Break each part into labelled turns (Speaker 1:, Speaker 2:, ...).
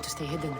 Speaker 1: to stay hidden.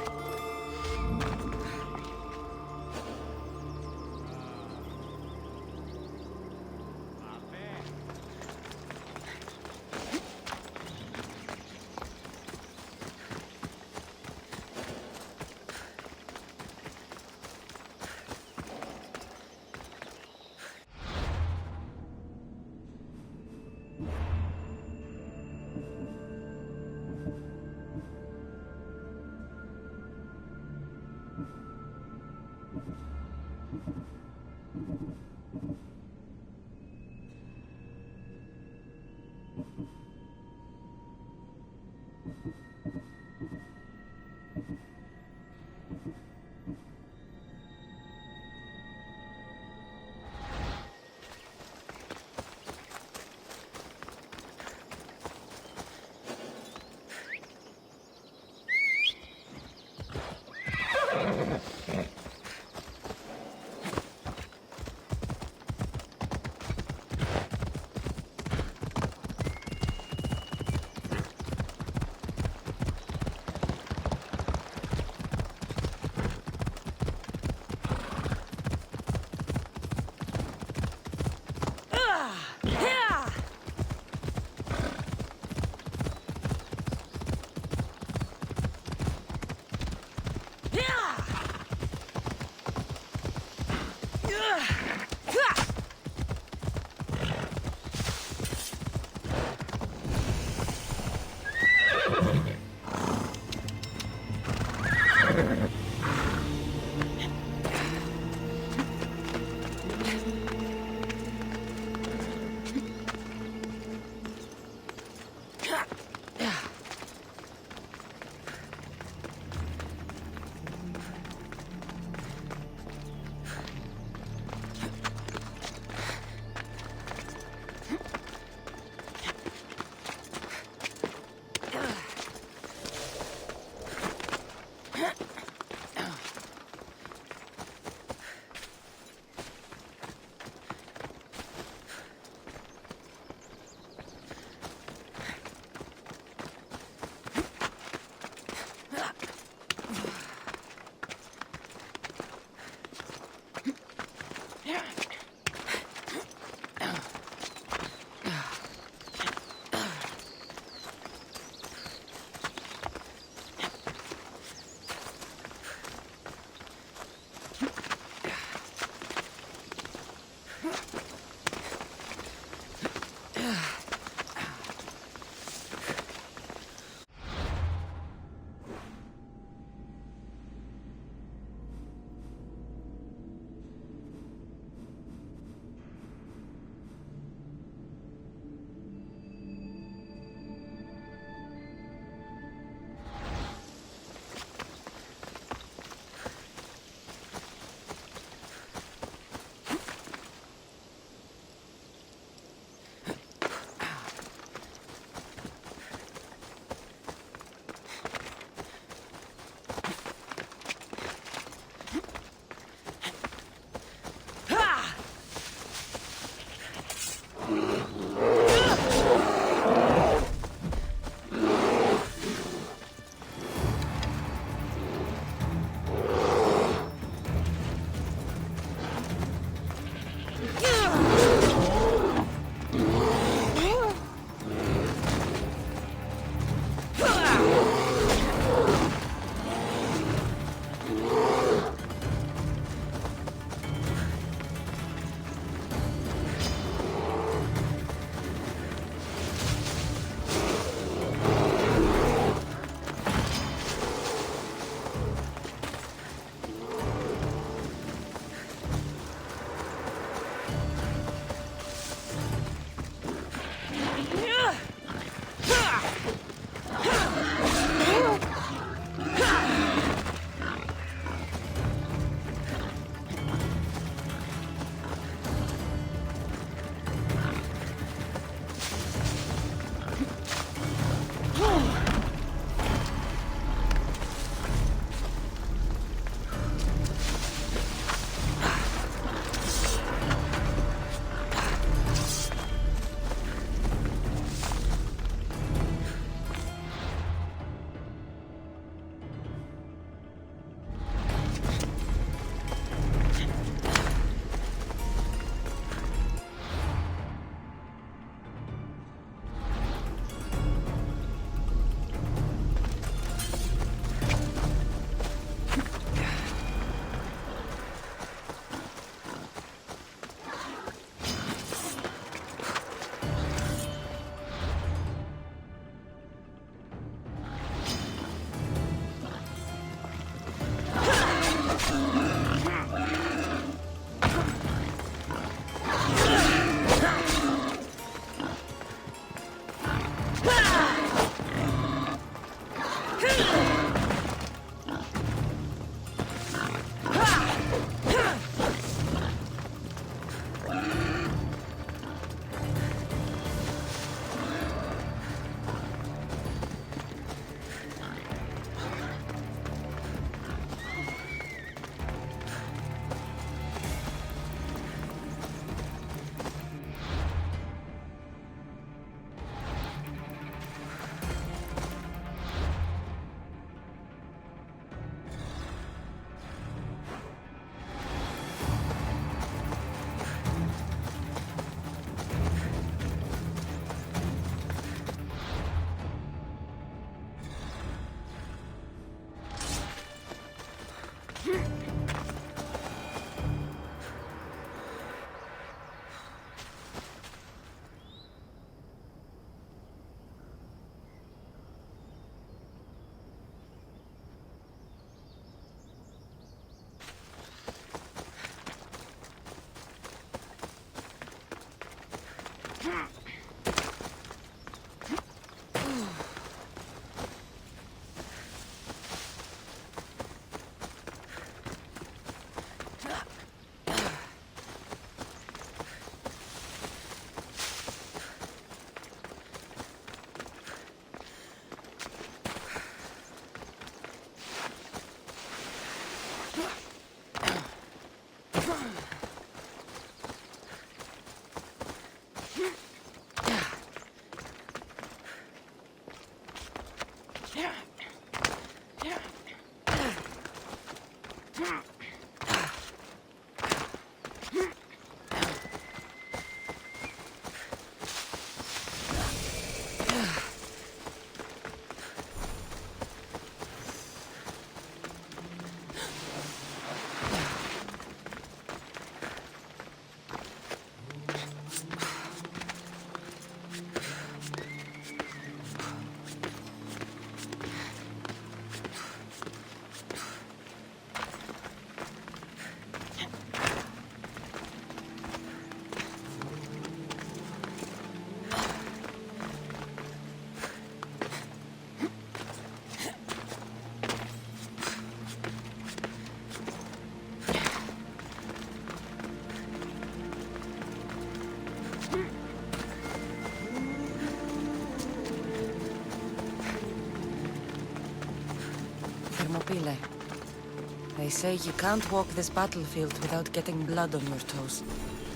Speaker 1: say you can't walk this battlefield without getting blood on your toes.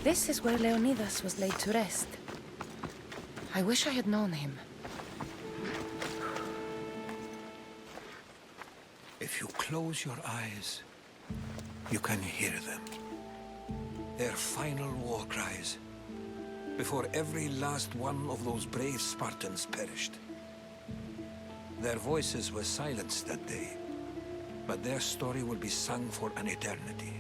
Speaker 1: This is where Leonidas was laid to rest. I wish I had known him.
Speaker 2: If you close your eyes, you can hear them. Their final war cries, before every last one of those brave Spartans perished. Their voices were silenced that day, but their story will be sung for an eternity.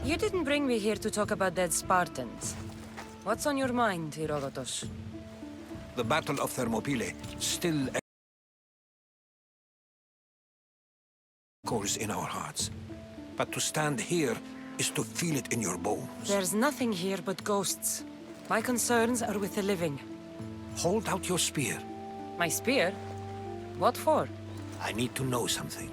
Speaker 1: You didn't bring me here to talk about dead Spartans. What's on your mind, Herodotus?
Speaker 2: The Battle of Thermopylae still echoes in our hearts. But to stand here is to feel it in your bones.
Speaker 1: There's nothing here but ghosts. My concerns are with the living.
Speaker 2: Hold out your spear.
Speaker 1: My spear? What for?
Speaker 2: I need to know something.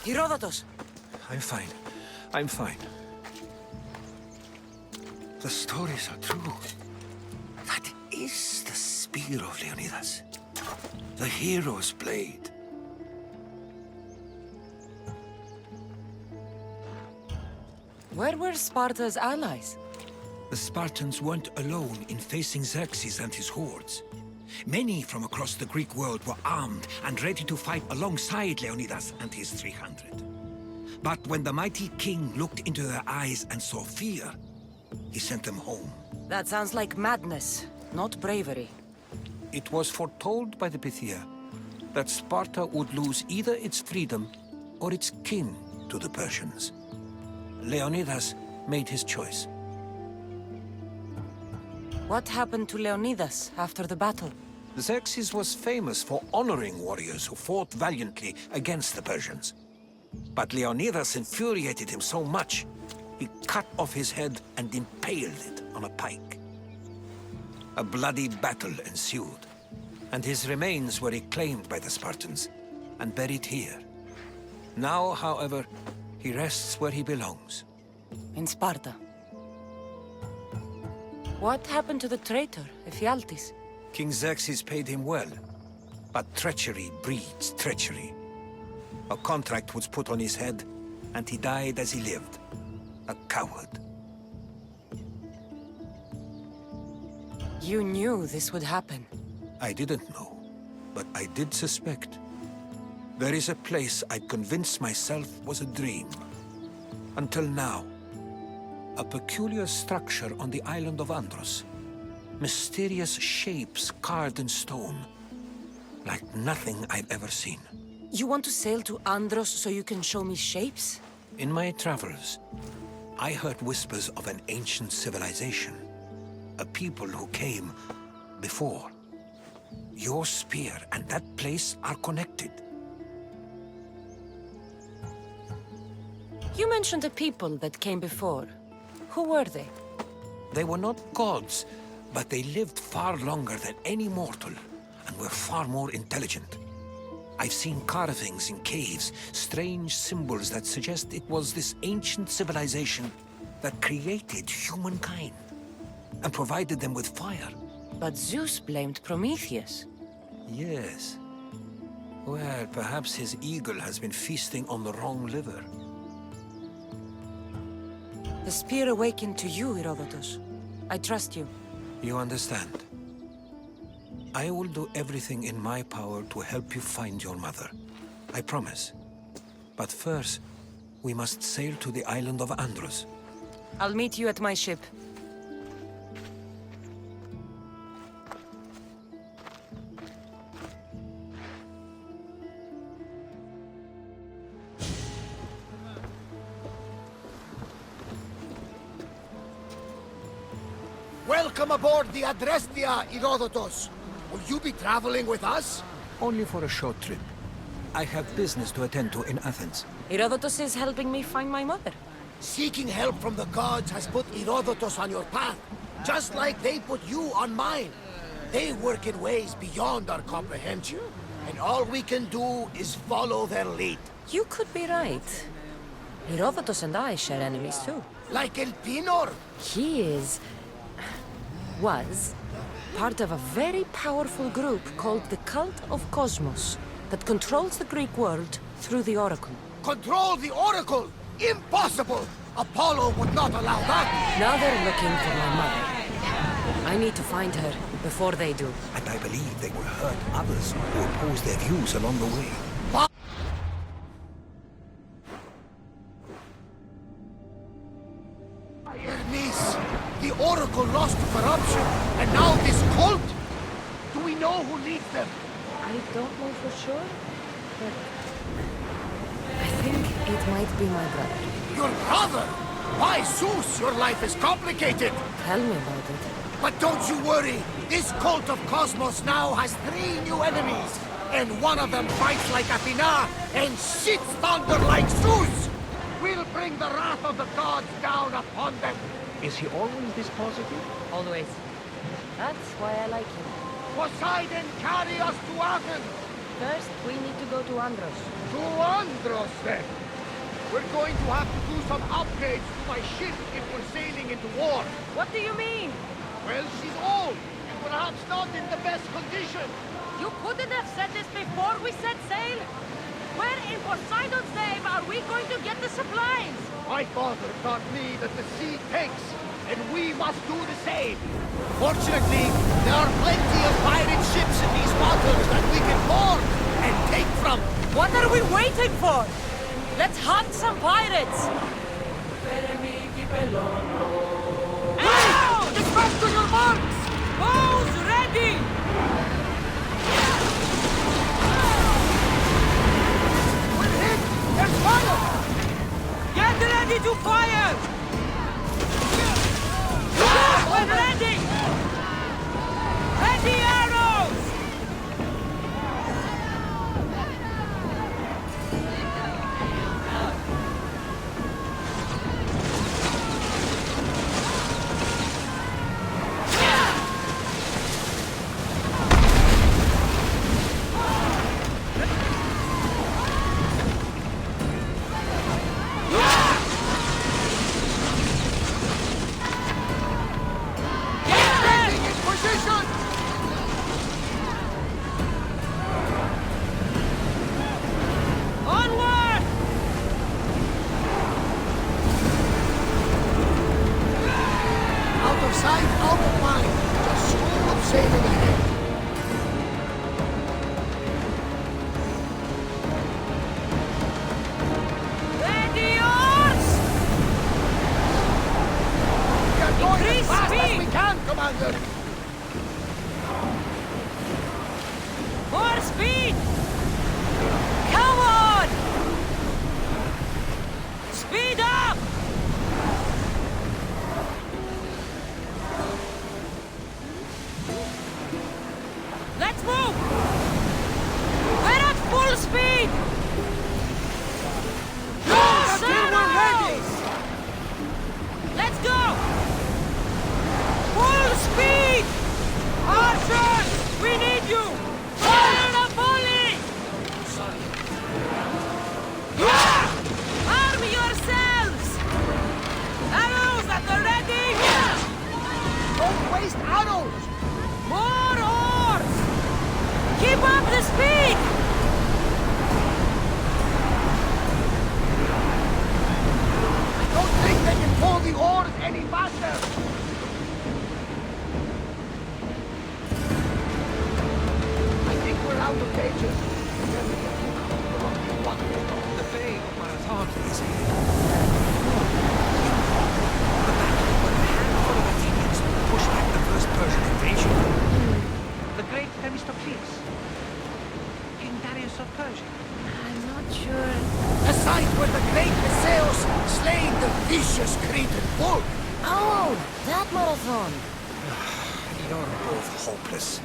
Speaker 1: Herodotus!
Speaker 2: I'm fine. I'm fine. The stories are true. That is the spear of Leonidas. The hero's blade.
Speaker 1: Where were Sparta's allies?
Speaker 2: The Spartans weren't alone in facing Xerxes and his hordes. Many from across the Greek world were armed and ready to fight alongside Leonidas and his 300. But when the mighty king looked into their eyes and saw fear, he sent them home.
Speaker 1: That sounds like madness, not bravery.
Speaker 2: It was foretold by the Pythia that Sparta would lose either its freedom or its king to the Persians. Leonidas made his choice.
Speaker 1: What happened to Leonidas after the battle?
Speaker 2: Xerxes was famous for honoring warriors who fought valiantly against the Persians. But Leonidas infuriated him so much, he cut off his head and impaled it on a pike. A bloody battle ensued, and his remains were reclaimed by the Spartans and buried here. Now, however, he rests where he belongs.
Speaker 1: In Sparta. What happened to the traitor, Ephialtes?
Speaker 2: King Xerxes paid him well, but treachery breeds treachery. A contract was put on his head, and he died as he lived. A coward.
Speaker 1: You knew this would happen.
Speaker 2: I didn't know, but I did suspect. There is a place I'd convinced myself was a dream. Until now. A peculiar structure on the island of Andros. Mysterious shapes carved in stone. Like nothing I've ever seen.
Speaker 1: You want to sail to Andros so you can show me shapes?
Speaker 2: In my travels, I heard whispers of an ancient civilization. A people who came before. Your spear and that place are connected.
Speaker 1: You mentioned a people that came before. Who were they?
Speaker 2: They were not gods, but they lived far longer than any mortal, and were far more intelligent. I've seen carvings in caves, strange symbols that suggest it was this ancient civilization that created humankind, and provided them with fire.
Speaker 1: But Zeus blamed Prometheus.
Speaker 2: Yes. Well, perhaps his eagle has been feasting on the wrong liver.
Speaker 1: The spear awakened to you, Herodotus. I trust you.
Speaker 2: You understand. I will do everything in my power to help you find your mother. I promise. But first, we must sail to the island of Andros.
Speaker 1: I'll meet you at my ship.
Speaker 3: Welcome aboard the Adrestia, Herodotus. Will you be traveling with us?
Speaker 2: Only for a short trip. I have business to attend to in Athens.
Speaker 1: Herodotus is helping me find my mother.
Speaker 3: Seeking help from the gods has put Herodotus on your path, just like they put you on mine. They work in ways beyond our comprehension, and all we can do is follow their lead.
Speaker 1: You could be right. Herodotus and I share enemies too.
Speaker 3: Like Elpinor.
Speaker 1: He was part of a very powerful group called the Cult of Cosmos that controls the Greek world through the Oracle.
Speaker 3: Control the Oracle! Impossible! Apollo would not allow that!
Speaker 1: Now they're looking for my mother. I need to find her before they do.
Speaker 2: And I believe they will hurt others who oppose their views along the way.
Speaker 3: Niece, the Oracle lost to corruption, and now this cult? Do we know who leads them?
Speaker 1: I don't know for sure, but I think it might be my brother.
Speaker 3: Your brother? Why, Zeus, your life is complicated.
Speaker 1: Tell me about it.
Speaker 3: But don't you worry. This cult of Cosmos now has 3 new enemies. And one of them fights like Athena and shits thunder like Zeus. We'll bring the wrath of the gods down upon them.
Speaker 2: Is he always this positive?
Speaker 1: Always. That's why I like him.
Speaker 3: Poseidon, carry us to Athens.
Speaker 1: First, we need to go to Andros.
Speaker 3: To Andros, then. We're going to have to do some upgrades to my ship if we're sailing into war.
Speaker 1: What do you mean?
Speaker 3: Well, she's old, and perhaps not in the best condition.
Speaker 1: You couldn't have said this before we set sail? Where in Poseidon's name are we going to get the supplies?
Speaker 3: My father taught me that the sea takes, and we must do the same. Fortunately, there are plenty of pirate ships in these waters that we can board and take from.
Speaker 1: What are we waiting for? Let's hunt some pirates!
Speaker 3: Now! Get back to your marks!
Speaker 1: Bows ready!
Speaker 3: We're hit! There's fire!
Speaker 1: Get ready to fire! We're ready! Ready arrows!
Speaker 3: sight, out of mind. Just smooth sailing ahead.
Speaker 1: Ready, oars!
Speaker 3: We are going as
Speaker 1: Increase
Speaker 3: fast as
Speaker 1: speed.
Speaker 3: we can, Commander.
Speaker 1: More speed! Come on! Speed up! Let's move! We're at full speed!
Speaker 3: Until we're ready.
Speaker 1: Let's go! Full speed! Archers! We need you! Fire the volley! Arm yourselves! Arrows at the ready!
Speaker 3: Don't waste arrows.
Speaker 1: More oars! Keep up the speed!
Speaker 3: I don't think they can pull the oars any faster. I think we're out of pages.
Speaker 2: The Bay of Marathon is here. The battle when a handful of Athenians pushed back the first Persian invasion. The great Themistocles. King Darius of Persia.
Speaker 1: I'm not sure.
Speaker 3: The site where the great Theseus slayed the vicious Cretan bull.
Speaker 1: Oh, that marathon!
Speaker 2: You're both hopeless.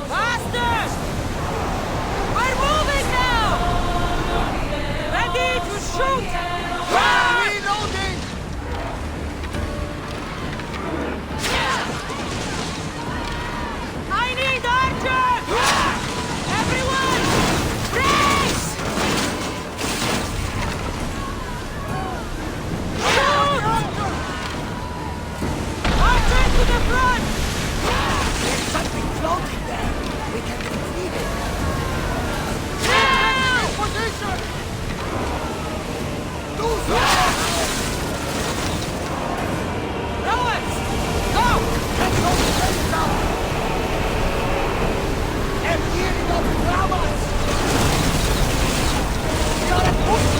Speaker 1: Faster! We're moving now! Ready to shoot!
Speaker 3: Reloading!
Speaker 1: I need archers! Everyone! Brace! Shoot! Archers to the front!
Speaker 3: There's something floating there. We can retrieve it.
Speaker 1: Now!
Speaker 3: In position! Do so!
Speaker 1: Rowers! Go!
Speaker 3: Get those planes out! They're gearing up dramas! We are at push!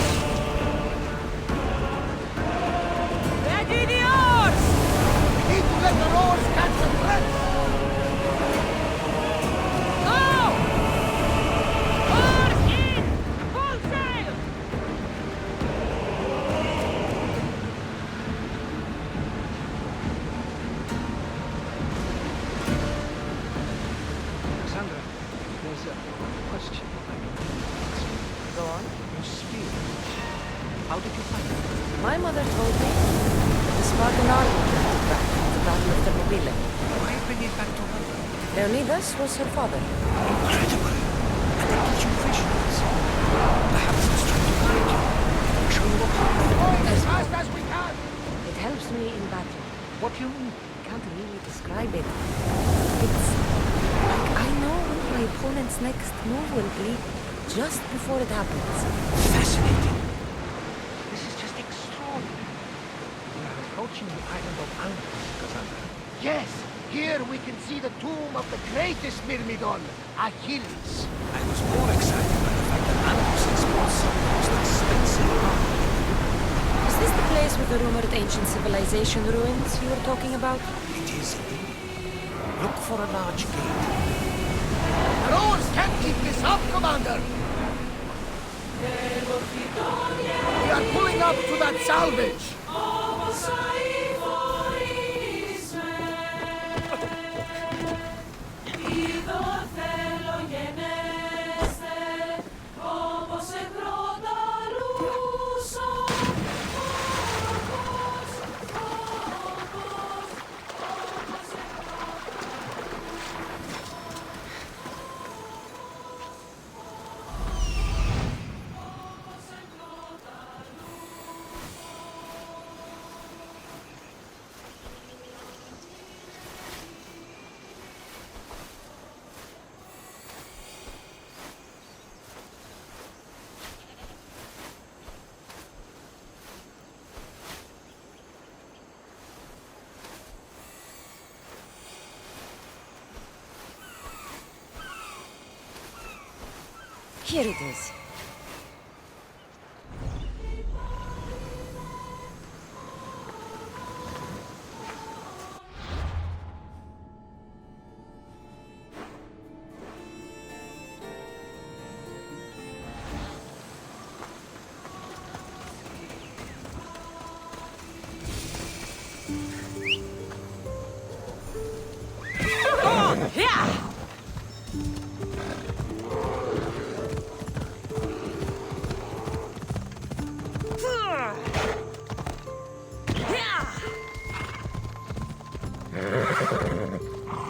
Speaker 1: Ready the oars!
Speaker 3: We need to let the rowers catch the threat!
Speaker 1: Go! Oars in! Full sail!
Speaker 2: Cassandra, there's a question I want to ask you.
Speaker 1: Go on.
Speaker 2: Your spear. How did you find it?
Speaker 1: My mother told me that the Spartan army brought it back from the Battle of Thermopylae.
Speaker 2: Why bring it back to London?
Speaker 1: Leonidas was her father.
Speaker 2: Incredible! And they teach you visions. Perhaps it's trying to guide you. Show you what
Speaker 3: Going as fast as we can!
Speaker 1: It helps me in battle.
Speaker 2: What do you mean?
Speaker 1: I can't really describe it. It's like I know what my opponent's next move will be just before it happens.
Speaker 2: Fascinating. This is just extraordinary. We are approaching the island of Andros, Cassandra.
Speaker 3: Yes, here we can see the tomb of the greatest Myrmidon, Achilles.
Speaker 2: I was more excited by the fact that Andros exports some of the most expensive art.
Speaker 1: Is this the place with the rumored ancient civilization ruins you were talking about?
Speaker 2: It is indeed. Look for a large gate.
Speaker 3: The rowers can't keep this up, Commander! We are pulling up to that salvage!
Speaker 1: Here it is.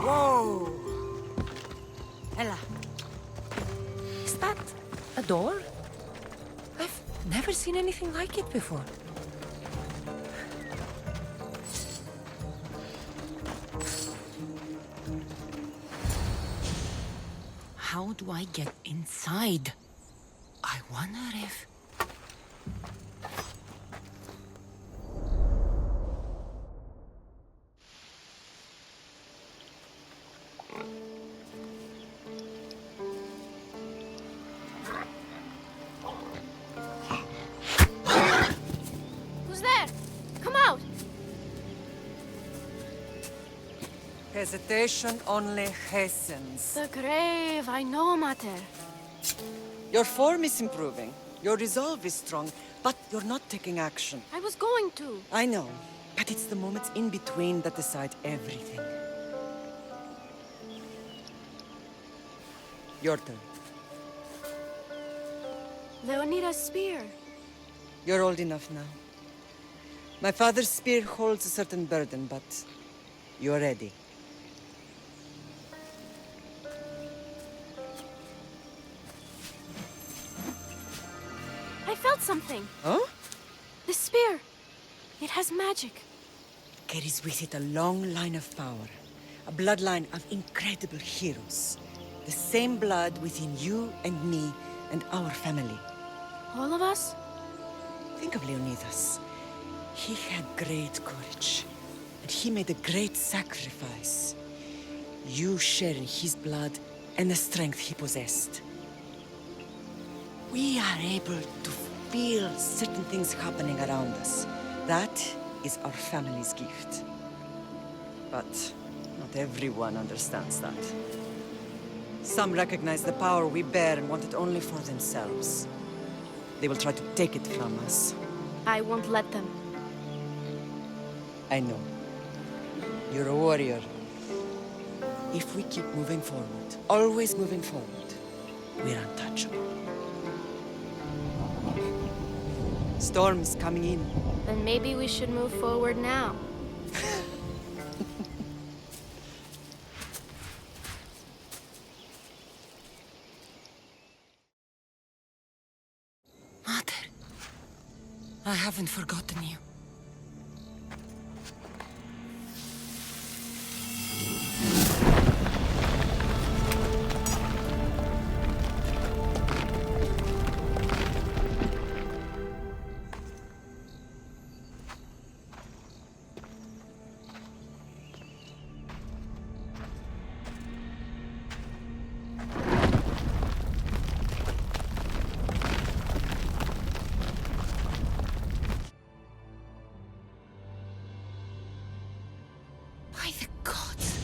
Speaker 4: Whoa! Ella.
Speaker 1: Is that a door? I've never seen anything like it before. How do I get inside? I wonder if...
Speaker 5: Who's there? Come out!
Speaker 4: Hesitation only hastens.
Speaker 5: The grave, I know, Mater.
Speaker 4: Your form is improving. Your resolve is strong, but you're not taking action.
Speaker 5: I was going to.
Speaker 4: I know, but it's the moments in between that decide everything. Your turn.
Speaker 5: Leonida's spear.
Speaker 4: You're old enough now. My father's spear holds a certain burden, but you're ready.
Speaker 5: I felt something.
Speaker 4: Huh?
Speaker 5: The spear. It has magic.
Speaker 4: Carries with it a long line of power. A bloodline of incredible heroes. The same blood within you and me and our family.
Speaker 5: All of us?
Speaker 4: Think of Leonidas. He had great courage. And he made a great sacrifice. You share in his blood and the strength he possessed. We are able to feel certain things happening around us. That is our family's gift. But not everyone understands that. Some recognize the power we bear and want it only for themselves. They will try to take it from us.
Speaker 5: I won't let them.
Speaker 4: I know. You're a warrior. If we keep moving forward, always moving forward, we're untouchable. Storm's coming in.
Speaker 5: Then maybe we should move forward now.
Speaker 1: Mater, I haven't forgotten you. By the gods,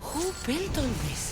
Speaker 1: who built all this?